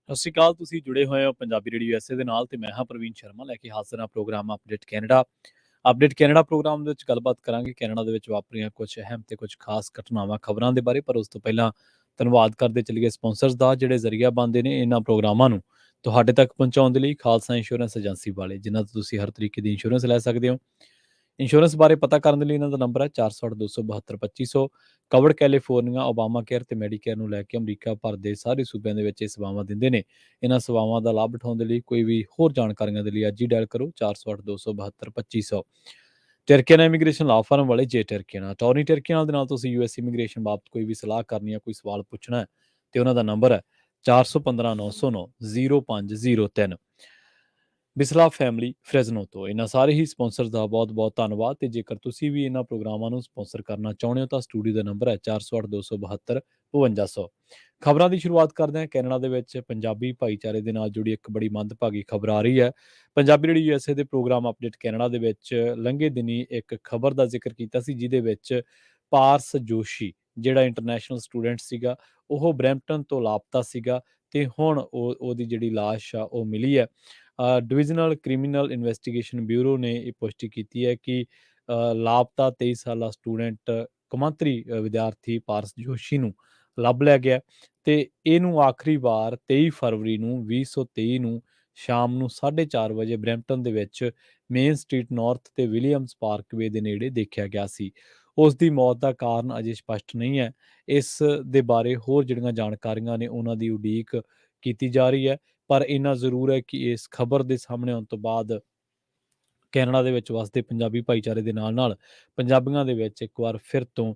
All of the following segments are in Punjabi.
ਸਤਿ ਸ਼੍ਰੀ ਅਕਾਲ। ਤੁਸੀਂ ਜੁੜੇ ਹੋਏ ਹੋ ਪੰਜਾਬੀ ਰੇਡੀਓ USA ਦੇ ਨਾਲ ਤੇ ਮੈਂ ਹਾਂ ਪ੍ਰਵੀਨ ਸ਼ਰਮਾ ਲੈ ਕੇ ਹਾਜ਼ਰ ਹਾਂ programme update Canada. Update Canada programme ਦੇ ਵਿੱਚ ਗੱਲਬਾਤ ਕਰਾਂਗੇ ਕੈਨੇਡਾ ਦੇ ਵਿੱਚ ਵਾਪਰੀਆਂ ਕੁਝ ਅਹਿਮ ਤੇ ਕੁਝ ਖਾਸ ਘਟਨਾਵਾਂ ਖਬਰਾਂ ਦੇ ਬਾਰੇ। ਪਰ ਉਸ ਤੋਂ ਪਹਿਲਾਂ ਧੰਨਵਾਦ ਕਰਦੇ ਚੱਲੀਏ ਸਪਾਂਸਰਸ ਦਾ ਜਿਹੜੇ ਜ਼ਰੀਆ ਬਣਦੇ ਨੇ ਇਹਨਾਂ ਪ੍ਰੋਗਰਾਮਾਂ ਨੂੰ ਤੁਹਾਡੇ ਤੱਕ ਪਹੁੰਚਾਉਣ ਦੇ ਲਈ। ਖਾਲਸਾ ਇੰਸ਼ੋਰੈਂਸ ਏਜੰਸੀ ਵਾਲੇ ਜਿਨ੍ਹਾਂ ਤੋਂ ਤੁਸੀਂ ਹਰ ਤਰੀਕੇ ਦੀ ਇੰਸ਼ੋਰੈਂਸ ਲੈ ਸਕਦੇ ਹੋ। ਇੰਸ਼ੋਰੈਂਸ ਬਾਰੇ ਪਤਾ ਕਰਨ ਦੇ ਲਈ ਇਹਨਾਂ ਦਾ ਨੰਬਰ ਹੈ 408-272-2500। ਕਵਰਡ ਕੈਲੀਫੋਰਨੀਆ, ਓਬਾਮਾ ਕੇਅਰ ਤੇ ਮੈਡੀਕੇਅਰ ਨੂੰ ਲੈ ਕੇ ਅਮਰੀਕਾ ਭਰ ਦੇ ਸਾਰੇ ਸੂਬਿਆਂ ਦੇ ਵਿੱਚ ਇਹ ਸੇਵਾਵਾਂ ਦਿੰਦੇ ਨੇ। ਇਹਨਾਂ ਸੇਵਾਵਾਂ ਦਾ ਲਾਭ ਉਠਾਉਣ ਦੇ ਲਈ ਕੋਈ ਵੀ ਹੋਰ ਜਾਣਕਾਰੀਆਂ ਦੇ ਲਈ ਅੱਜ ਹੀ ਡਾਇਲ ਕਰੋ 408-272-2500। ਟਰਕੀਆਨਾ ਇਮੀਗ੍ਰੇਸ਼ਨ ਲਾ ਫਰਮ ਵਾਲੇ ਜੇ ਟਰਕੀਆਨਾ ਅਟਾਰਨੀ ਟਰਕੀਆਨਾ ਦੇ ਨਾਲ ਤੁਸੀਂ US ਇਮੀਗ੍ਰੇਸ਼ਨ ਬਾਬਤ ਕੋਈ ਵੀ ਸਲਾਹ ਕਰਨੀ ਹੈ, ਕੋਈ ਸਵਾਲ ਪੁੱਛਣਾ ਹੈ ਤੇ ਉਹਨਾਂ ਦਾ ਨੰਬਰ ਹੈ 415-909-0503। ਬਿਸਲਾ ਫੈਮਿਲੀ ਫ੍ਰੈਜ਼ਨੋ ਤੋਂ। ਇਹਨਾਂ ਸਾਰੇ ਹੀ ਸਪਾਂਸਰ ਦਾ ਬਹੁਤ ਬਹੁਤ ਧੰਨਵਾਦ। ਤੇ ਜੇਕਰ ਤੁਸੀਂ ਵੀ ਇਹਨਾਂ ਪ੍ਰੋਗਰਾਮਾਂ ਨੂੰ ਸਪਾਂਸਰ ਕਰਨਾ ਚਾਹੁੰਦੇ ਹੋ ਤਾਂ ਸਟੂਡੀਓ ਦਾ ਨੰਬਰ ਹੈ 408-272-5200। ਖਬਰਾਂ ਦੀ ਸ਼ੁਰੂਆਤ ਕਰਦੇ ਹਾਂ। ਕੈਨੇਡਾ ਦੇ ਵਿੱਚ ਪੰਜਾਬੀ ਭਾਈਚਾਰੇ ਦੇ ਨਾਲ ਜੁੜੀ ਇੱਕ ਬੜੀ ਮੰਦਭਾਗੀ ਖਬਰ ਆ ਰਹੀ ਹੈ। ਪੰਜਾਬੀ ਰੇਡੀਓ USA ਦੇ ਪ੍ਰੋਗਰਾਮ ਅਪਡੇਟ ਕੈਨੇਡਾ ਦੇ ਵਿੱਚ ਲੰਘੇ ਦਿਨੀ ਇੱਕ ਖਬਰ ਦਾ ਜ਼ਿਕਰ ਕੀਤਾ ਸੀ ਜਿਹਦੇ ਵਿੱਚ ਪਾਰਸ ਜੋਸ਼ੀ ਜਿਹੜਾ ਇੰਟਰਨੈਸ਼ਨਲ ਸਟੂਡੈਂਟ ਸੀਗਾ ਉਹ ਬਰੈਂਪਟਨ ਤੋਂ ਲਾਪਤਾ ਸੀਗਾ ਤੇ ਹੁਣ ਉਹਦੀ ਜਿਹੜੀ ਲਾਸ਼ ਆ ਉਹ ਮਿਲੀ ਹੈ। ਡਿਵੀਜ਼ਨਲ ਕ੍ਰਿਮੀਨਲ ਇਨਵੈਸਟੀਗੇਸ਼ਨ ਬਿਊਰੋ ਨੇ ਇਹ ਪੁਸ਼ਟੀ ਕੀਤੀ ਹੈ ਕਿ ਲਾਪਤਾ 23 ਸਾਲਾ ਸਟੂਡੈਂਟ ਕੌਮਾਂਤਰੀ ਵਿਦਿਆਰਥੀ ਪਾਰਸ ਜੋਸ਼ੀ ਨੂੰ ਲੱਭ ਲਿਆ ਗਿਆ ਤੇ ਇਹਨੂੰ ਆਖਰੀ ਵਾਰ 23 ਫਰਵਰੀ ਨੂੰ 2023 ਨੂੰ ਸ਼ਾਮ ਨੂੰ 4:30 ਵਜੇ ਬਰੈਂਪਟਨ ਦੇ ਵਿੱਚ ਮੇਨ ਸਟਰੀਟ ਨਾਰਥ ਤੇ ਵਿਲੀਅਮਸ ਪਾਰਕਵੇ ਦੇ ਨੇੜੇ ਦੇਖਿਆ ਗਿਆ ਸੀ। ਉਸ ਦੀ ਮੌਤ ਦਾ ਕਾਰਨ ਅਜੇ ਸਪਸ਼ਟ ਨਹੀਂ ਹੈ। ਇਸ ਦੇ ਬਾਰੇ ਹੋਰ ਜਿਹੜੀਆਂ ਜਾਣਕਾਰੀਆਂ ਨੇ ਉਹਨਾਂ ਦੀ ਉਡੀਕ ਕੀਤੀ ਜਾ ਰਹੀ ਹੈ। ਪਰ ਇੰਨਾ ਜ਼ਰੂਰ ਹੈ ਕਿ ਇਸ ਖਬਰ ਦੇ ਸਾਹਮਣੇ ਆਉਣ ਤੋਂ ਬਾਅਦ ਕੈਨੇਡਾ ਦੇ ਵਿੱਚ ਵਸਦੇ ਪੰਜਾਬੀ ਭਾਈਚਾਰੇ ਦੇ ਨਾਲ ਪੰਜਾਬੀਆਂ ਦੇ ਵਿੱਚ ਇੱਕ ਵਾਰ ਫਿਰ ਤੋਂ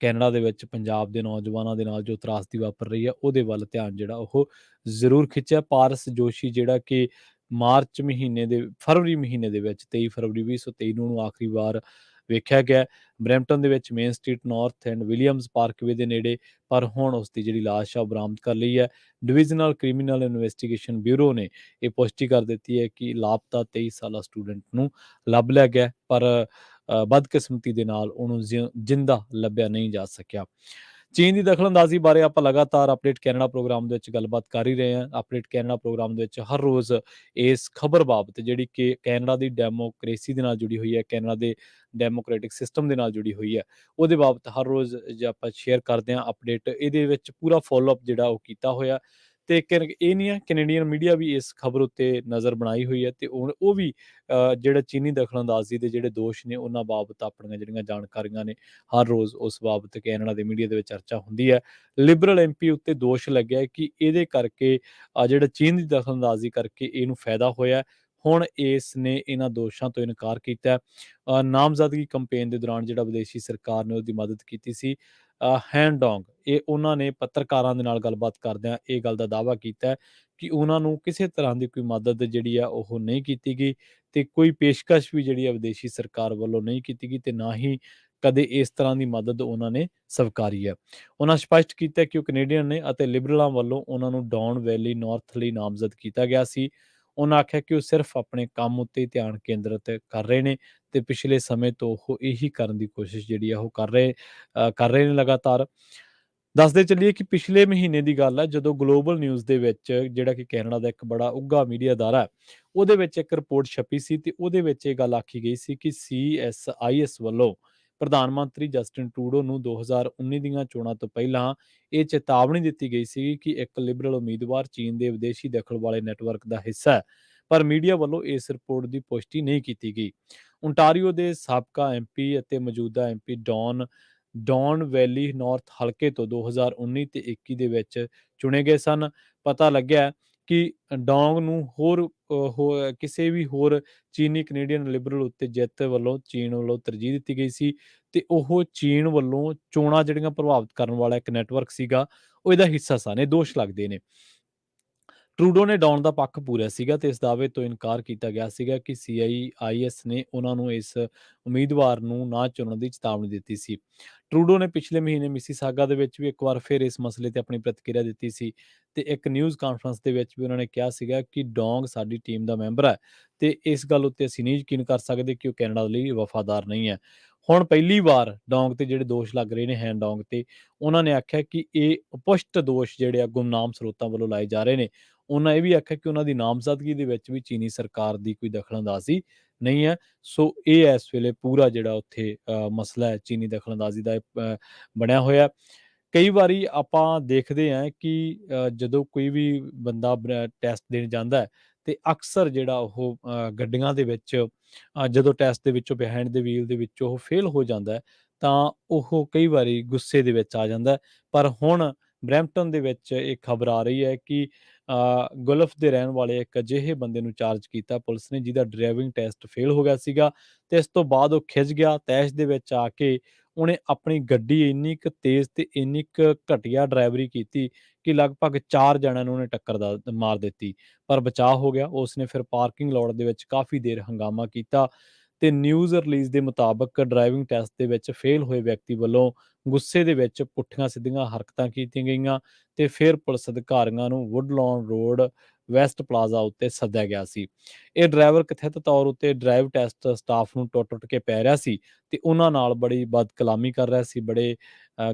ਕੈਨੇਡਾ ਦੇ ਵਿੱਚ ਪੰਜਾਬ ਦੇ ਨੌਜਵਾਨਾਂ ਦੇ ਨਾਲ ਜੋ ਤਰਾਸਦੀ ਵਾਪਰ ਰਹੀ ਹੈ ਉਹਦੇ ਵੱਲ ਧਿਆਨ ਜਿਹੜਾ ਉਹ ਜ਼ਰੂਰ ਖਿੱਚਿਆ। ਪਾਰਸ ਜੋਸ਼ੀ ਜਿਹੜਾ ਕਿ ਫਰਵਰੀ ਮਹੀਨੇ ਦੇ ਵਿੱਚ 23 ਫਰਵਰੀ 2023 ਨੂੰ ਉਹਨੂੰ ਆਖਰੀ ਵਾਰ ਵੇਖਿਆ ਗਿਆ ਬਰੈਂਪਟਨ ਦੇ ਵਿੱਚ main street north and Williams Parkway ਦੇ ਨੇੜੇ। ਪਰ ਹੁਣ ਉਸ ਦੀ ਜਿਹੜੀ ਲਾਸ਼ ਆ ਉਹ ਬਰਾਮਦ ਕਰ ਲਈ ਹੈ। ਡਿਵੀਜ਼ਨਲ ਕ੍ਰਿਮੀਨਲ ਇਨਵੈਸਟੀਗੇਸ਼ਨ ਬਿਊਰੋ ਨੇ ਇਹ ਪੁਸ਼ਟੀ ਕਰ ਦਿੱਤੀ ਹੈ ਕਿ ਲਾਪਤਾ 23 ਸਾਲਾ ਸਟੂਡੈਂਟ ਨੂੰ ਲੱਭ ਲਿਆ ਗਿਆ ਪਰ ਬਦਕਿਸਮਤੀ ਦੇ ਨਾਲ ਉਹਨੂੰ ਜਿੰਦਾ ਲੱਭਿਆ ਨਹੀਂ ਜਾ ਸਕਿਆ। ਚੀਨ ਦੀ ਦਖਲਅੰਦਾਜ਼ੀ ਬਾਰੇ ਆਪਾਂ ਲਗਾਤਾਰ ਅਪਡੇਟ ਕੈਨੇਡਾ ਪ੍ਰੋਗਰਾਮ ਦੇ ਵਿੱਚ ਗੱਲਬਾਤ ਕਰ ਹੀ ਰਹੇ ਹਾਂ। ਅਪਡੇਟ ਕੈਨੇਡਾ ਪ੍ਰੋਗਰਾਮ ਦੇ ਵਿੱਚ ਹਰ ਰੋਜ਼ ਇਸ ਖਬਰ ਬਾਬਤ ਜਿਹੜੀ ਕਿ ਕੈਨੇਡਾ ਦੀ ਡੈਮੋਕ੍ਰੇਸੀ ਦੇ ਨਾਲ ਜੁੜੀ ਹੋਈ ਹੈ, ਕੈਨੇਡਾ ਦੇ ਡੈਮੋਕ੍ਰੈਟਿਕ ਸਿਸਟਮ ਦੇ ਨਾਲ ਜੁੜੀ ਹੋਈ ਹੈ, ਉਹਦੇ ਬਾਬਤ ਹਰ ਰੋਜ਼ ਜੇ ਆਪਾਂ ਸ਼ੇਅਰ ਕਰਦੇ ਹਾਂ ਅਪਡੇਟ। ਇਹਦੇ ਵਿੱਚ ਪੂਰਾ ਫੋਲੋਅਪ ਜਿਹੜਾ ਉਹ ਕੀਤਾ ਹੋਇਆ ਤੇ ਇਹ ਨਹੀਂ ਹੈ ਕੈਨੇਡੀਅਨ ਮੀਡੀਆ ਵੀ ਇਸ ਖਬਰ ਉੱਤੇ ਨਜ਼ਰ ਬਣਾਈ ਹੋਈ ਹੈ ਤੇ ਉਹ ਵੀ ਜਿਹੜਾ ਚੀਨੀ ਦਖਲਅੰਦਾਜ਼ੀ ਦੇ ਜਿਹੜੇ ਦੋਸ਼ ਨੇ ਉਹਨਾਂ ਬਾਬਤ ਆਪਣੀਆਂ ਜਿਹੜੀਆਂ ਜਾਣਕਾਰੀਆਂ ਨੇ ਹਰ ਰੋਜ਼ ਉਸ ਬਾਬਤ ਕੈਨੇਡਾ ਦੇ ਮੀਡੀਆ ਦੇ ਵਿੱਚ ਚਰਚਾ ਹੁੰਦੀ ਹੈ। ਲਿਬਰਲ MP ਉੱਤੇ ਦੋਸ਼ ਲੱਗਿਆ ਕਿ ਇਹਦੇ ਕਰਕੇ ਜਿਹੜਾ ਚੀਨ ਦੀ ਦਖਲਅੰਦਾਜ਼ੀ ਕਰਕੇ ਇਹਨੂੰ ਫਾਇਦਾ ਹੋਇਆ। ਹੁਣ ਇਸ ਨੇ ਇਹਨਾਂ ਦੋਸ਼ਾਂ ਤੋਂ ਇਨਕਾਰ ਕੀਤਾ। ਨਾਮਜ਼ਦਗੀ ਕੰਪੇਨ ਦੇ ਦੌਰਾਨ ਜਿਹੜਾ ਵਿਦੇਸ਼ੀ ਸਰਕਾਰ ਨੇ ਉਹਦੀ ਮਦਦ ਕੀਤੀ ਸੀ ਹੈਂਡੋਂਗ ਇਹ ਉਹਨਾਂ ਨੇ ਪੱਤਰਕਾਰਾਂ ਦੇ ਨਾਲ ਗੱਲਬਾਤ ਕਰਦਿਆਂ ਇਹ ਗੱਲ ਦਾ ਦਾਅਵਾ ਕੀਤਾ ਕਿ ਉਹਨਾਂ ਨੂੰ ਕਿਸੇ ਤਰ੍ਹਾਂ ਦੀ ਕੋਈ ਮਦਦ ਜਿਹੜੀ ਆ ਉਹ ਨਹੀਂ ਕੀਤੀ ਗਈ ਤੇ ਕੋਈ ਪੇਸ਼ਕਸ਼ ਵੀ ਜਿਹੜੀ ਆ ਵਿਦੇਸ਼ੀ ਸਰਕਾਰ ਵੱਲੋਂ ਨਹੀਂ ਕੀਤੀ ਗਈ ਤੇ ਨਾ ਹੀ ਕਦੇ ਇਸ ਤਰ੍ਹਾਂ ਦੀ ਮਦਦ ਉਹਨਾਂ ਨੇ ਸਵੀਕਾਰੀ ਹੈ। ਉਹਨਾਂ ਸਪਸ਼ਟ ਕੀਤਾ ਕਿ ਉਹ ਕੈਨੇਡੀਅਨ ਨੇ ਅਤੇ ਲਿਬਰਲਾਂ ਵੱਲੋਂ ਉਹਨਾਂ ਨੂੰ ਡੌਨ ਵੈਲੀ ਨਾਰਥ ਲਈ ਨਾਮਜ਼ਦ ਕੀਤਾ ਗਿਆ ਸੀ। ਉਹਨਾਂ ਆਖਿਆ ਕਿ ਉਹ ਸਿਰਫ ਆਪਣੇ ਕੰਮ ਉੱਤੇ ਧਿਆਨ ਕੇਂਦਰਿਤ ਕਰ ਰਹੇ ਨੇ ਤੇ ਪਿਛਲੇ ਸਮੇਂ ਤੋਂ ਉਹ ਇਹੀ ਕਰਨ ਦੀ ਕੋਸ਼ਿਸ਼ ਜਿਹੜੀ ਆ ਉਹ ਕਰ ਰਹੇ ਨੇ ਲਗਾਤਾਰ। ਦੱਸਦੇ ਚੱਲੀਏ ਕਿ ਪਿਛਲੇ ਮਹੀਨੇ ਦੀ ਗੱਲ ਹੈ ਜਦੋਂ ਗਲੋਬਲ ਨਿਊਜ਼ ਦੇ ਵਿੱਚ ਜਿਹੜਾ ਕਿ ਕੈਨੇਡਾ ਦਾ ਇੱਕ ਬੜਾ ਉੱਘਾ ਮੀਡੀਆ ਅਦਾਰਾ ਹੈ ਉਹਦੇ ਵਿੱਚ ਇੱਕ ਰਿਪੋਰਟ ਛਪੀ ਸੀ ਤੇ ਉਹਦੇ ਵਿੱਚ ਇਹ ਗੱਲ ਆਖੀ ਗਈ ਸੀ ਕਿ CSIS ਵੱਲੋਂ ਪ੍ਰਧਾਨ ਮੰਤਰੀ ਜਸਟਿਨ ਟਰੂਡੋ ਨੂੰ 2019 ਦੀਆਂ ਚੋਣਾਂ ਤੋਂ ਪਹਿਲਾਂ ਇਹ ਚੇਤਾਵਨੀ ਦਿੱਤੀ ਗਈ ਸੀ ਕਿ ਇੱਕ ਲਿਬਰਲ ਉਮੀਦਵਾਰ ਚੀਨ ਦੇ ਵਿਦੇਸ਼ੀ ਦਖਲ ਵਾਲੇ ਨੈਟਵਰਕ ਦਾ ਹਿੱਸਾ ਹੈ। ਪਰ ਮੀਡੀਆ ਵੱਲੋਂ ਇਸ ਰਿਪੋਰਟ ਦੀ ਪੁਸ਼ਟੀ ਨਹੀਂ ਕੀਤੀ ਗਈ। ਓਨਟਾਰੀਓ ਦੇ ਸਾਬਕਾ MP ਅਤੇ ਮੌਜੂਦਾ MP ਡੌਨ ਵੈਲੀ ਨਾਰਥ ਹਲਕੇ ਤੋਂ 2019 ਤੇ 21 ਦੇ ਵਿੱਚ ਚੁਣੇ ਗਏ ਸਨ। ਪਤਾ ਲੱਗਿਆ ਕਿ ਡੌਂਗ ਨੂੰ ਕਿਸੇ ਵੀ ਹੋਰ ਚੀਨੀ ਕੈਨੇਡੀਅਨ ਲਿਬਰਲ ਉੱਤੇ ਜਿੱਤ ਵੱਲੋਂ ਚੀਨ ਵੱਲੋਂ ਤਰਜੀਹ ਦਿੱਤੀ ਗਈ ਸੀ ਤੇ ਉਹ ਚੀਨ ਵੱਲੋਂ ਚੋਣਾਂ ਜਿਹੜੀਆਂ ਪ੍ਰਭਾਵਿਤ ਕਰਨ ਵਾਲਾ ਇੱਕ ਨੈਟਵਰਕ ਸੀਗਾ ਉਹ ਇਹਦਾ ਹਿੱਸਾ ਸਨ। ਇਹ ਦੋਸ਼ ਲੱਗਦੇ ਨੇ। ਟਰੂਡੋ ਨੇ ਡੌਨ ਦਾ ਪੱਖ ਪੂਰਿਆ ਸੀਗਾ ਤੇ ਇਸ ਦਾਅਵੇ ਤੋਂ ਇਨਕਾਰ ਕੀਤਾ ਗਿਆ ਸੀਗਾ ਕਿ CIS ਨੇ ਉਹਨਾਂ ਨੂੰ ਇਸ ਉਮੀਦਵਾਰ ਨੂੰ ਨਾ ਚੁਣਨ ਦੀ ਚੇਤਾਵਨੀ ਦਿੱਤੀ ਸੀ। ਟਰੂਡੋ ਨੇ ਪਿਛਲੇ ਮਹੀਨੇ ਮਿਸੀਸਾਗਾ ਦੇ ਵਿੱਚ ਵੀ ਇੱਕ ਵਾਰ ਫਿਰ ਇਸ ਮਸਲੇ ਤੇ ਆਪਣੀ ਪ੍ਰਤੀਕਿਰਿਆ ਦਿੱਤੀ ਸੀ ਤੇ ਇੱਕ ਨਿਊਜ਼ ਕਾਨਫਰੰਸ ਦੇ ਵਿੱਚ ਵੀ ਉਹਨਾਂ ਨੇ ਕਿਹਾ ਸੀਗਾ ਕਿ ਡੌਂਗ ਸਾਡੀ ਟੀਮ ਦਾ ਮੈਂਬਰ ਹੈ ਤੇ ਇਸ ਗੱਲ ਉੱਤੇ ਅਸੀਂ ਨਹੀਂ ਯਕੀਨ ਕਰ ਸਕਦੇ ਕਿ ਉਹ ਕੈਨੇਡਾ ਲਈ ਵਫਾਦਾਰ ਨਹੀਂ ਹੈ। ਹੁਣ ਪਹਿਲੀ ਵਾਰ ਡੋਂਗ ਤੇ ਜਿਹੜੇ ਦੋਸ਼ ਲੱਗ ਰਹੇ ਨੇ ਹੈਨ ਡੋਂਗ ਤੇ, ਉਹਨਾਂ ਨੇ ਆਖਿਆ ਕਿ ਇਹ ਅਪੁਸ਼ਟ ਦੋਸ਼ ਜਿਹੜੇ ਆ ਗੁਮਨਾਮ ਸਰੋਤਾਂ ਵੱਲੋਂ ਲਾਏ ਜਾ ਰਹੇ ਨੇ। ਉਹਨਾਂ ਇਹ ਵੀ ਆਖਿਆ ਕਿ ਉਹਨਾਂ ਦੀ ਨਾਮਜ਼ਦਗੀ ਦੇ ਵਿੱਚ ਵੀ ਚੀਨੀ ਸਰਕਾਰ ਦੀ ਕੋਈ ਦਖਲ-ਅੰਦਾਜ਼ੀ ਨਹੀਂ ਹੈ। ਸੋ ਇਹ ਇਸ ਵੇਲੇ ਪੂਰਾ ਜਿਹੜਾ ਉੱਥੇ ਮਸਲਾ ਹੈ ਚੀਨੀ ਦਖਲ-ਅੰਦਾਜ਼ੀ ਦਾ ਬਣਿਆ ਹੋਇਆ। ਕਈ ਵਾਰੀ ਆਪਾਂ ਦੇਖਦੇ ਹਾਂ ਕਿ ਜਦੋਂ ਕੋਈ ਵੀ ਬੰਦਾ ਟੈਸਟ ਦੇਣ ਜਾਂਦਾ ਹੈ ਤੇ ਅਕਸਰ ਜਿਹੜਾ ਉਹ ਗੱਡੀਆਂ ਦੇ ਵਿੱਚ ਜਦੋਂ ਟੈਸਟ ਦੇ ਵਿੱਚੋਂ ਬਿਹਾਈਂਡ ਦੇ ਵੀਲ ਦੇ ਵਿੱਚ ਉਹ ਫੇਲ ਹੋ ਜਾਂਦਾ ਹੈ, ਤਾਂ ਉਹ ਕਈ ਵਾਰੀ ਗੁੱਸੇ ਦੇ ਵਿੱਚ ਆ ਜਾਂਦਾ ਹੈ। ਪਰ ਹੁਣ ਬਰੈਂਪਟਨ ਦੇ ਵਿੱਚ ਇਹ ਖਬਰ ਆ ਰਹੀ ਹੈ ਕਿ ਗੁਲਫ ਦੇ ਰਹਿਣ ਵਾਲੇ ਇੱਕ ਅਜਿਹੇ ਬੰਦੇ ਨੂੰ ਚਾਰਜ ਕੀਤਾ ਪੁਲਿਸ ਨੇ, ਜਿਹਦਾ ਡਰਾਈਵਿੰਗ ਟੈਸਟ ਫੇਲ ਹੋ ਗਿਆ ਸੀਗਾ ਤੇ ਇਸ ਤੋਂ ਬਾਅਦ ਉਹ ਖਿੱਝ ਗਿਆ। ਤੈਸ਼ ਦੇ ਵਿੱਚ ਆ ਕੇ ਉਹਨੇ ਆਪਣੀ ਗੱਡੀ ਇੰਨੀ ਕੁ ਤੇਜ਼ ਤੇ ਇੰਨੀ ਕੁ ਘਟੀਆ ਡਰਾਈਵਰੀ ਕੀਤੀ ਕਿ ਲਗਭਗ 4 ਜਣਿਆਂ ਨੂੰ ਉਹਨੇ ਟੱਕਰ ਮਾਰ ਦਿੱਤੀ, ਪਰ ਬਚਾਅ ਹੋ ਗਿਆ। ਉਸਨੇ ਫਿਰ ਪਾਰਕਿੰਗ ਲੋਟ ਦੇ ਵਿੱਚ ਕਾਫੀ ਦੇਰ ਹੰਗਾਮਾ ਕੀਤਾ ਤੇ ਨਿਊਜ਼ ਰਿਲੀਜ਼ ਦੇ ਮੁਤਾਬਕ ਡਰਾਈਵਿੰਗ ਟੈਸਟ ਦੇ ਵਿੱਚ ਫੇਲ ਹੋਏ ਵਿਅਕਤੀ ਵੱਲੋਂ ਗੁੱਸੇ ਦੇ ਵਿੱਚ ਪੁੱਠੀਆਂ ਸਿੱਧੀਆਂ ਹਰਕਤਾਂ ਕੀਤੀਆਂ ਗਈਆਂ ਤੇ ਫਿਰ ਪੁਲਿਸ ਅਧਿਕਾਰੀਆਂ ਨੂੰ ਵੁੱਡਲੌਨ ਰੋਡ ਵੈਸਟ ਪਲਾਜ਼ਾ ਉੱਤੇ ਸੱਦਿਆ ਗਿਆ ਸੀ। ਇਹ ਡਰਾਈਵਰ ਕਥਿਤ ਤੌਰ ਉੱਤੇ ਡਰਾਈਵ ਟੈਸਟ ਸਟਾਫ ਨੂੰ ਟੁੱਟ-ਟੁੱਟ ਕੇ ਪੈ ਰਿਹਾ ਸੀ ਤੇ ਉਹਨਾਂ ਨਾਲ ਬੜੀ ਬਦਕਲਾਮੀ ਕਰ ਰਿਹਾ ਸੀ, ਬੜੇ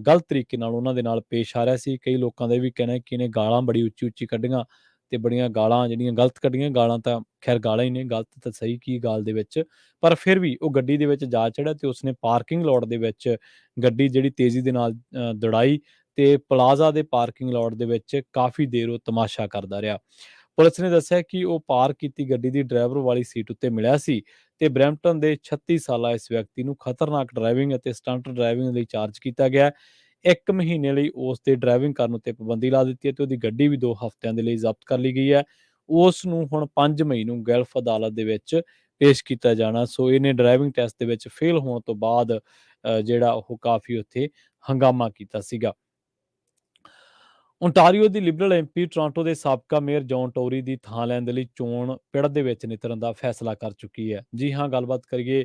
ਗਲਤ ਤਰੀਕੇ ਨਾਲ ਉਹਨਾਂ ਦੇ ਨਾਲ ਪੇਸ਼ ਆ ਰਿਹਾ ਸੀ। ਕਈ ਲੋਕਾਂ ਦਾ ਇਹ ਵੀ ਕਹਿਣਾ ਕਿ ਇਹਨੇ ਗਾਲਾਂ ਬੜੀ ਉੱਚੀ-ਉੱਚੀ ਕੱਢੀਆਂ ਤੇ ਬੜੀਆਂ ਗਾਲਾਂ ਜਿਹੜੀਆਂ ਗਲਤ ਕੱਢੀਆਂ। ਗਾਲਾਂ ਤਾਂ ਖੈਰ ਗਾਲਾਂ ਹੀ ਨੇ, ਗਲਤ ਤਾਂ ਸਹੀ ਕੀ ਗਾਲ ਦੇ ਵਿੱਚ, ਪਰ ਫਿਰ ਵੀ ਉਹ ਗੱਡੀ ਦੇ ਵਿੱਚ ਜਾ ਚੜ੍ਹਿਆ ਤੇ ਉਸਨੇ ਪਾਰਕਿੰਗ ਲੋਟ ਦੇ ਵਿੱਚ ਗੱਡੀ ਜਿਹੜੀ ਤੇਜ਼ੀ ਦੇ ਨਾਲ ਦੌੜਾਈ ਤੇ ਪਲਾਜ਼ਾ ਦੇ ਪਾਰਕਿੰਗ ਲੋਟ ਦੇ ਵਿੱਚ ਕਾਫੀ ਦੇਰ ਉਹ ਤਮਾਸ਼ਾ ਕਰਦਾ ਰਿਹਾ। ਪੁਲਿਸ ਨੇ ਦੱਸਿਆ ਕਿ ਉਹ ਪਾਰਕ ਕੀਤੀ ਗੱਡੀ ਦੀ ਡਰਾਈਵਰ ਵਾਲੀ ਸੀਟ ਉੱਤੇ ਮਿਲਿਆ ਸੀ ਤੇ ਬਰੈਂਪਟਨ ਦੇ 36 ਸਾਲਾ ਇਸ ਵਿਅਕਤੀ ਨੂੰ ਖਤਰਨਾਕ ਡਰਾਈਵਿੰਗ ਅਤੇ ਸਟੰਟ ਡਰਾਈਵਿੰਗ ਲਈ ਚਾਰਜ ਕੀਤਾ ਗਿਆ। 1 ਮਹੀਨੇ ਲਈ ਉਸ ਤੇ ਡਰਾਈਵਿੰਗ ਕਰਨ ਉੱਤੇ ਪਾਬੰਦੀ ਲਾ ਦਿੱਤੀ ਹੈ ਤੇ ਉਹਦੀ ਗੱਡੀ ਵੀ 2 ਹਫ਼ਤਿਆਂ ਦੇ ਲਈ ਜ਼ਬਤ ਕਰ ਲਈ ਗਈ ਹੈ। ਉਸ ਨੂੰ ਹੁਣ 5 ਮਈ ਨੂੰ ਗਲਫ ਅਦਾਲਤ ਦੇ ਵਿੱਚ ਪੇਸ਼ ਕੀਤਾ ਜਾਣਾ। ਸੋ ਇਹਨੇ ਡਰਾਈਵਿੰਗ ਟੈਸਟ ਦੇ ਵਿੱਚ ਫੇਲ ਹੋਣ ਤੋਂ ਬਾਅਦ ਜਿਹੜਾ ਉਹ ਕਾਫੀ ਉੱਥੇ ਹੰਗਾਮਾ ਕੀਤਾ ਸੀਗਾ। ਓਨਟਾਰੀਓ ਦੀ ਲਿਬਰਲ ਐਮਪੀ ਟੋਰਾਂਟੋ ਦੇ ਸਾਬਕਾ ਮੇਅਰ ਜੌਨ ਟੋਰੀ ਦੀ ਥਾਂ ਲੈਣ ਦੇ ਲਈ ਚੋਣ ਪਿੜ ਦੇ ਵਿੱਚ ਨਿਤਰਨ ਦਾ ਫੈਸਲਾ ਕਰ ਚੁੱਕੀ ਹੈ। ਜੀ ਹਾਂ, ਗੱਲਬਾਤ ਕਰੀਏ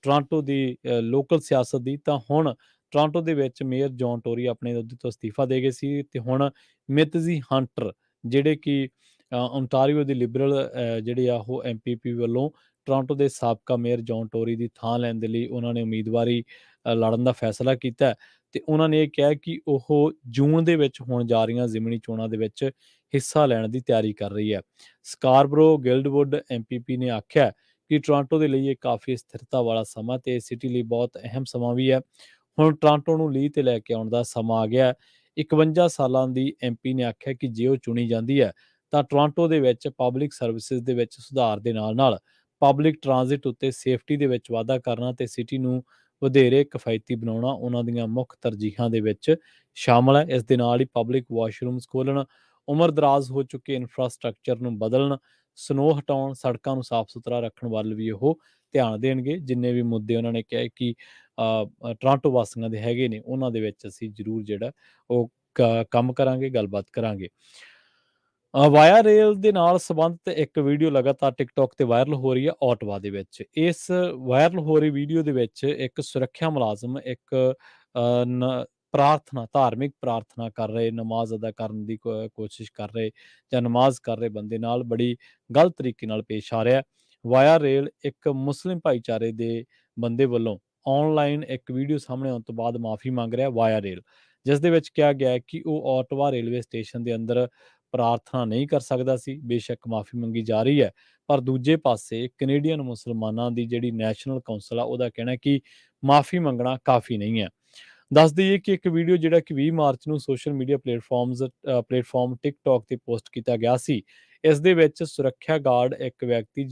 ਟੋਰਾਂਟੋ ਦੀ ਲੋਕਲ ਸਿਆਸਤ ਦੀ, ਤਾਂ ਹੁਣ ਟੋਰਾਂਟੋ ਦੇ ਵਿੱਚ ਮੇਅਰ ਜੌਨ ਟੋਰੀ ਆਪਣੇ ਅਹੁਦੇ ਤੋਂ ਅਸਤੀਫਾ ਦੇ ਗਏ ਸੀ ਤੇ ਹੁਣ ਮਿਤਜ਼ੀ ਹੰਟਰ ਜਿਹੜੇ ਕਿ ਓਨਟਾਰੀਓ ਦੀ ਲਿਬਰਲ ਜਿਹੜੇ ਆ ਉਹ ਐਮਪੀਪੀ ਵੱਲੋਂ ਟੋਰਾਂਟੋ ਦੇ ਸਾਬਕਾ ਮੇਅਰ ਜੌਨ ਟੋਰੀ ਦੀ ਥਾਂ ਲੈਣ ਦੇ ਲਈ ਉਹਨਾਂ ਨੇ ਉਮੀਦਵਾਰੀ ਲੜਨ ਦਾ ਫੈਸਲਾ ਕੀਤਾ ਤੇ ਉਹਨਾਂ ਨੇ ਇਹ ਕਿਹਾ ਕਿ ਉਹ ਜੂਨ ਦੇ ਵਿੱਚ ਹੋਣ ਜਾ ਰਹੀਆਂ ਜ਼ਿਮਨੀ ਚੋਣਾਂ ਦੇ ਵਿੱਚ ਹਿੱਸਾ ਲੈਣ ਦੀ ਤਿਆਰੀ ਕਰ ਰਹੀ ਹੈ। ਸਕਾਰਬਰੋ ਗਿਲਡਵੁੱਡ ਐਮਪੀਪੀ ਨੇ ਆਖਿਆ ਕਿ ਟੋਰਾਂਟੋ ਦੇ ਲਈ ਇਹ ਕਾਫੀ ਸਥਿਰਤਾ ਵਾਲਾ ਸਮਾਂ ਤੇ ਸਿਟੀ ਲਈ ਬਹੁਤ ਅਹਿਮ ਸਮਾਂ ਵੀ ਹੈ। ਹੁਣ ਟੋਰਾਂਟੋ ਨੂੰ ਲੀਹ ਤੇ ਲੈ ਕੇ ਆਉਣ ਦਾ ਸਮਾਂ ਆ ਗਿਆ। 51 ਸਾਲਾਂ ਦੀ ਐਮਪੀ ਨੇ ਆਖਿਆ ਕਿ ਜੇ ਉਹ ਚੁਣੀ ਜਾਂਦੀ ਹੈ ਤਾਂ ਟੋਰਾਂਟੋ ਦੇ ਵਿੱਚ ਪਬਲਿਕ ਸਰਵਿਸਿਜ਼ ਦੇ ਵਿੱਚ ਸੁਧਾਰ ਦੇ ਨਾਲ-ਨਾਲ ਪਬਲਿਕ ਟ੍ਰਾਂਜ਼ਿਟ ਉੱਤੇ ਸੇਫਟੀ ਦੇ ਵਿੱਚ ਵਾਧਾ ਕਰਨਾ ਤੇ ਸਿਟੀ ਨੂੰ ਵਧੇਰੇ ਕਿਫਾਇਤੀ ਬਣਾਉਣਾ ਉਹਨਾਂ ਦੀਆਂ ਮੁੱਖ ਤਰਜੀਹਾਂ ਦੇ ਵਿੱਚ ਸ਼ਾਮਲ ਹੈ। ਇਸ ਦੇ ਨਾਲ ਹੀ ਪਬਲਿਕ ਵਾਸ਼ਰੂਮਸ ਖੋਲ੍ਹਣ, ਉਮਰ ਦਰਾਜ਼ ਹੋ ਚੁੱਕੇ ਇਨਫਰਾਸਟ੍ਰਕਚਰ ਨੂੰ ਬਦਲਣ, ਸਨੋ ਹਟਾਉਣ, ਸੜਕਾਂ ਨੂੰ ਸਾਫ਼ ਸੁਥਰਾ ਰੱਖਣ ਵੱਲ ਵੀ ਉਹ ਧਿਆਨ ਦੇਣਗੇ। ਜਿੰਨੇ ਵੀ ਮੁੱਦੇ ਉਹਨਾਂ ਨੇ ਕਿਹਾ ਕਿ ਟੋਰਾਂਟੋ ਵਾਸੀਆਂ ਦੇ ਹੈਗੇ ਨੇ, ਉਹਨਾਂ ਦੇ ਵਿੱਚ ਅਸੀਂ ਜ਼ਰੂਰ ਜਿਹੜਾ ਉਹ ਕੰਮ ਕਰਾਂਗੇ, ਗੱਲਬਾਤ ਕਰਾਂਗੇ। ਵਾਇਆ ਰੇਲ ਦੇ ਨਾਲ ਸੰਬੰਧਿਤ ਇੱਕ ਵੀਡੀਓ ਲਗਾਤਾਰ ਟਿਕਟੌਕ ਤੇ ਵਾਇਰਲ ਹੋ ਰਹੀ ਹੈ ਓਟਵਾ ਦੇ ਵਿੱਚ। ਇਸ ਵਾਇਰਲ ਹੋ ਰਹੀ ਵੀਡੀਓ ਦੇ ਵਿੱਚ ਇੱਕ ਸੁਰੱਖਿਆ ਮੁਲਾਜ਼ਮ ਇੱਕ ਧਾਰਮਿਕ ਪ੍ਰਾਰਥਨਾ ਕਰ ਰਹੇ, ਨਮਾਜ਼ ਅਦਾ ਕਰਨ ਦੀ ਕੋਸ਼ਿਸ਼ ਕਰ ਰਹੇ ਜਾਂ ਨਮਾਜ਼ ਕਰ ਰਹੇ ਬੰਦੇ ਨਾਲ ਬੜੀ ਗਲਤ ਤਰੀਕੇ ਨਾਲ ਪੇਸ਼ ਆ ਰਿਹਾ। ਵਾਇਆ ਰੇਲ ਇੱਕ ਮੁਸਲਿਮ ਭਾਈਚਾਰੇ ਦੇ ਬੰਦੇ ਵੱਲੋਂ ਆਨਲਾਈਨ ਇੱਕ ਵੀਡੀਓ ਸਾਹਮਣੇ ਆਉਣ ਤੋਂ ਬਾਅਦ ਮਾਫੀ ਮੰਗ ਰਿਹਾ ਵਾਇਆ ਰੇਲ, ਜਿਸ ਦੇ ਵਿੱਚ ਕਿਹਾ ਗਿਆ ਹੈ ਕਿ ਉਹ ਓਟਵਾ ਰੇਲਵੇ ਸਟੇਸ਼ਨ ਦੇ ਅੰਦਰ ਪ੍ਰਾਰਥਨਾ ਨਹੀਂ ਕਰ ਸਕਦਾ ਸੀ। ਬੇਸ਼ੱਕ ਮਾਫੀ ਮੰਗੀ ਜਾ ਰਹੀ ਹੈ, ਪਰ ਦੂਜੇ ਪਾਸੇ ਕੈਨੇਡੀਅਨ ਮੁਸਲਮਾਨਾਂ ਦੀ ਜਿਹੜੀ ਨੈਸ਼ਨਲ ਕੌਂਸਲ ਆ ਉਹਦਾ ਕਹਿਣਾ ਕਿ ਮਾਫੀ ਮੰਗਣਾ ਕਾਫੀ ਨਹੀਂ ਹੈ। ਦੱਸ ਦਈਏ ਕਿ ਇੱਕ ਵੀਡੀਓ ਜਿਹੜਾ ਕਿ 20 ਮਾਰਚ ਨੂੰ ਸੋਸ਼ਲ ਮੀਡੀਆ ਪਲੇਟਫਾਰਮ ਟਿਕਟੌਕ ਤੇ ਪੋਸਟ ਕੀਤਾ ਗਿਆ ਸੀ। ਇਸ ਦੇ ਵਿੱਚ ਸੁਰੱਖਿਆ ਗਾਰਡ ਇੱਕ ਵਿਅਕਤੀ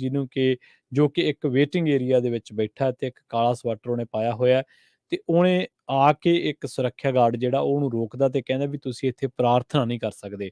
ਜੋ ਕਿ ਇੱਕ ਵੇਟਿੰਗ ਏਰੀਆ ਦੇ ਵਿੱਚ ਬੈਠਾ ਤੇ ਇੱਕ ਕਾਲਾ ਸਵੈਟਰ ਉਹਨੇ ਪਾਇਆ ਹੋਇਆ ਤੇ ਉਹਨੇ ਆ ਕੇ ਇੱਕ ਸੁਰੱਖਿਆ ਗਾਰਡ ਜਿਹੜਾ ਉਹਨੂੰ ਰੋਕਦਾ ਤੇ ਕਹਿੰਦਾ ਵੀ ਤੁਸੀਂ ਇੱਥੇ ਪ੍ਰਾਰਥਨਾ ਨਹੀਂ ਕਰ ਸਕਦੇ।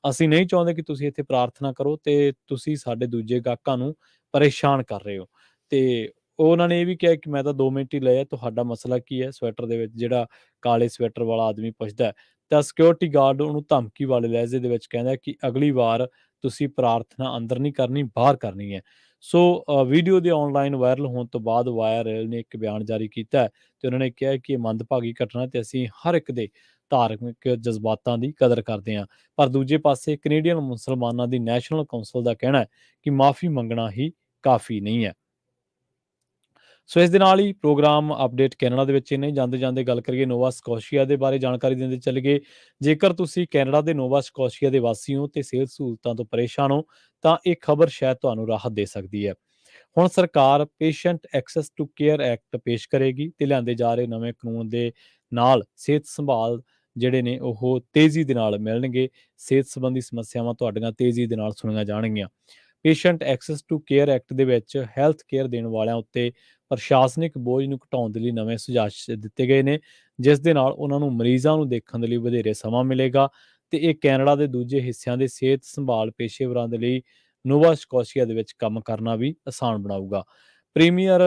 ਅਸੀਂ ਨਹੀਂ ਚਾਹੁੰਦੇ ਕਿ ਤੁਸੀਂ ਇੱਥੇ ਪ੍ਰਾਰਥਨਾ ਕਰੋ ਤੇ ਤੁਸੀਂ ਸਾਡੇ ਦੂਜੇ ਗਾਹਕਾਂ ਨੂੰ ਪਰੇਸ਼ਾਨ ਕਰ ਰਹੇ ਹੋ। ਤੇ ਉਹਨਾਂ ਨੇ ਇਹ ਵੀ ਕਿਹਾ ਕਿ ਮੈਂ ਤਾਂ 2 ਮਿੰਟ ਹੀ ਲਏ ਆ, ਤੁਹਾਡਾ ਮਸਲਾ ਕੀ ਹੈ? ਸਵੈਟਰ ਦੇ ਵਿੱਚ ਜਿਹੜਾ ਕਾਲੇ ਸਵੈਟਰ ਵਾਲਾ ਆਦਮੀ ਪੁੱਛਦਾ ਤਾਂ ਸਿਕਿਉਰਿਟੀ ਗਾਰਡ ਉਹਨੂੰ ਧਮਕੀ ਵਾਲੇ ਲਹਿਜੇ ਦੇ ਵਿੱਚ ਕਹਿੰਦਾ ਕਿ ਅਗਲੀ ਵਾਰ ਤੁਸੀਂ ਪ੍ਰਾਰਥਨਾ ਅੰਦਰ ਨਹੀਂ ਕਰਨੀ, ਬਾਹਰ ਕਰਨੀ ਹੈ। ਸੋ ਵੀਡੀਓ ਦੇ ਆਨਲਾਈਨ ਵਾਇਰਲ ਹੋਣ ਤੋਂ ਬਾਅਦ ਵਾਇਆ ਰੇਲ ਨੇ ਇੱਕ ਬਿਆਨ ਜਾਰੀ ਕੀਤਾ ਤੇ ਉਹਨਾਂ ਨੇ ਕਿਹਾ ਕਿ ਇਹ ਮੰਦਭਾਗੀ ਘਟਨਾ ਤੇ ਅਸੀਂ ਹਰ ਇੱਕ ਦੇ ਧਾਰਮਿਕ ਜਜ਼ਬਾਤਾਂ ਦੀ ਕਦਰ ਕਰਦੇ ਹਾਂ। ਪਰ ਦੂਜੇ ਪਾਸੇ ਕੈਨੇਡੀਅਨ ਮੁਸਲਮਾਨਾਂ ਦੀ ਨੈਸ਼ਨਲ ਕੌਂਸਲ ਦਾ ਕਹਿਣਾ ਹੈ ਕਿ ਮਾਫੀ ਮੰਗਣਾ ਹੀ ਕਾਫੀ ਨਹੀਂ ਹੈ। ਸੋ ਇਸ ਦੇ ਨਾਲ ਹੀ ਪ੍ਰੋਗਰਾਮ ਅਪਡੇਟ ਕੈਨੇਡਾ ਦੇ ਵਿੱਚ ਇੰਨੇ ਜਾਂਦੇ ਜਾਂਦੇ ਗੱਲ ਕਰੀਏ ਨੋਵਾ ਸਕੋਸ਼ੀਆ ਦੇ ਬਾਰੇ ਜਾਣਕਾਰੀ ਦਿੰਦੇ ਚੱਲੀਏ। ਜੇਕਰ ਤੁਸੀਂ ਕੈਨੇਡਾ ਦੇ ਨੋਵਾ ਸਕੋਸ਼ੀਆ ਦੇ ਵਾਸੀ ਹੋ ਤੇ ਸਿਹਤ ਸਹੂਲਤਾਂ ਤੋਂ ਪਰੇਸ਼ਾਨ ਹੋ ਤਾਂ ਇਹ ਖਬਰ ਸ਼ਾਇਦ ਤੁਹਾਨੂੰ ਰਾਹਤ ਦੇ ਸਕਦੀ ਹੈ। ਹੁਣ ਸਰਕਾਰ patient access to care act ਪੇਸ਼ ਕਰੇਗੀ ਤੇ ਲਿਆਂਦੇ ਜਾ ਰਹੇ ਨਵੇਂ ਕਾਨੂੰਨ ਦੇ ਨਾਲ ਸਿਹਤ ਸੰਭਾਲ ਜਿਹੜੇ ਨੇ ਉਹ ਤੇਜ਼ੀ ਦੇ ਨਾਲ ਮਿਲਣਗੇ। ਸਿਹਤ ਸੰਬੰਧੀ ਸਮੱਸਿਆਵਾਂ ਤੁਹਾਡੀਆਂ ਤੇਜ਼ੀ ਦੇ ਨਾਲ ਸੁਣੀਆਂ ਜਾਣਗੀਆਂ। Patient access to care act ਦੇ ਵਿੱਚ ਹੈਲਥ ਕੇਅਰ ਦੇਣ ਵਾਲਿਆਂ ਉੱਤੇ ਪ੍ਰਸ਼ਾਸਨਿਕ ਬੋਝ ਨੂੰ ਘਟਾਉਣ ਦੇ ਲਈ ਨਵੇਂ ਸੁਝਾਅ ਦਿੱਤੇ ਗਏ ਨੇ, ਜਿਸ ਦੇ ਨਾਲ ਉਹਨਾਂ ਨੂੰ ਮਰੀਜ਼ਾਂ ਨੂੰ ਦੇਖਣ ਦੇ ਲਈ ਵਧੇਰੇ ਸਮਾਂ ਮਿਲੇਗਾ ਤੇ ਇਹ ਕੈਨੇਡਾ ਦੇ ਦੂਜੇ ਹਿੱਸਿਆਂ ਦੇ ਸਿਹਤ ਸੰਭਾਲ ਪੇਸ਼ੇਵਰਾਂ ਦੇ ਲਈ ਨੋਵਾ ਸਕੋਸ਼ੀਆ ਦੇ ਵਿੱਚ ਕੰਮ ਕਰਨਾ ਵੀ ਆਸਾਨ ਬਣਾਊਗਾ। ਪ੍ਰੀਮੀਅਰ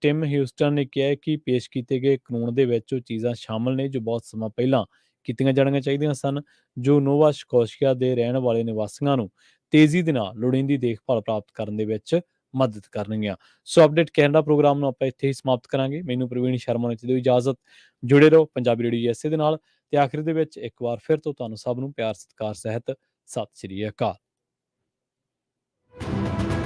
ਟਿਮ ਹਿਊਸਟਨ ਨੇ ਕਿਹਾ ਹੈ ਕਿ ਪੇਸ਼ ਕੀਤੇ ਗਏ ਕਾਨੂੰਨ ਦੇ ਵਿੱਚ ਉਹ ਚੀਜ਼ਾਂ ਸ਼ਾਮਲ ਨੇ ਜੋ ਬਹੁਤ ਸਮਾਂ ਪਹਿਲਾਂ ਕੀਤੀਆਂ ਜਾਣੀਆਂ ਚਾਹੀਦੀਆਂ ਸਨ, ਜੋ ਨੋਵਾ ਸਕੋਸ਼ੀਆ ਦੇ ਰਹਿਣ ਵਾਲੇ ਨਿਵਾਸੀਆਂ ਨੂੰ ਤੇਜ਼ੀ ਦੇ ਨਾਲ ਲੋੜੀਂਦੀ ਦੇਖਭਾਲ ਪ੍ਰਾਪਤ ਕਰਨ ਦੇ ਵਿੱਚ ਮਦਦ ਕਰਨਗੀਆਂ। ਸੋ ਅਪਡੇਟ ਕੈਨੇਡਾ ਪ੍ਰੋਗਰਾਮ ਨੂੰ ਆਪਾਂ ਇੱਥੇ ਹੀ ਸਮਾਪਤ ਕਰਾਂਗੇ। ਮੈਨੂੰ ਪ੍ਰਵੀਨ ਸ਼ਰਮਾ ਨੇ ਦਿਓ ਇਜਾਜ਼ਤ। ਜੁੜੇ ਰਹੋ ਪੰਜਾਬੀ ਰੇਡੀਓ USA ਦੇ ਨਾਲ ਤੇ ਆਖਿਰ ਦੇ ਵਿੱਚ ਇੱਕ ਵਾਰ ਫਿਰ ਤੋਂ ਤੁਹਾਨੂੰ ਸਭ ਨੂੰ ਪਿਆਰ ਸਤਿਕਾਰ ਸਹਿਤ ਸਤਿ ਸ਼੍ਰੀ ਅਕਾਲ।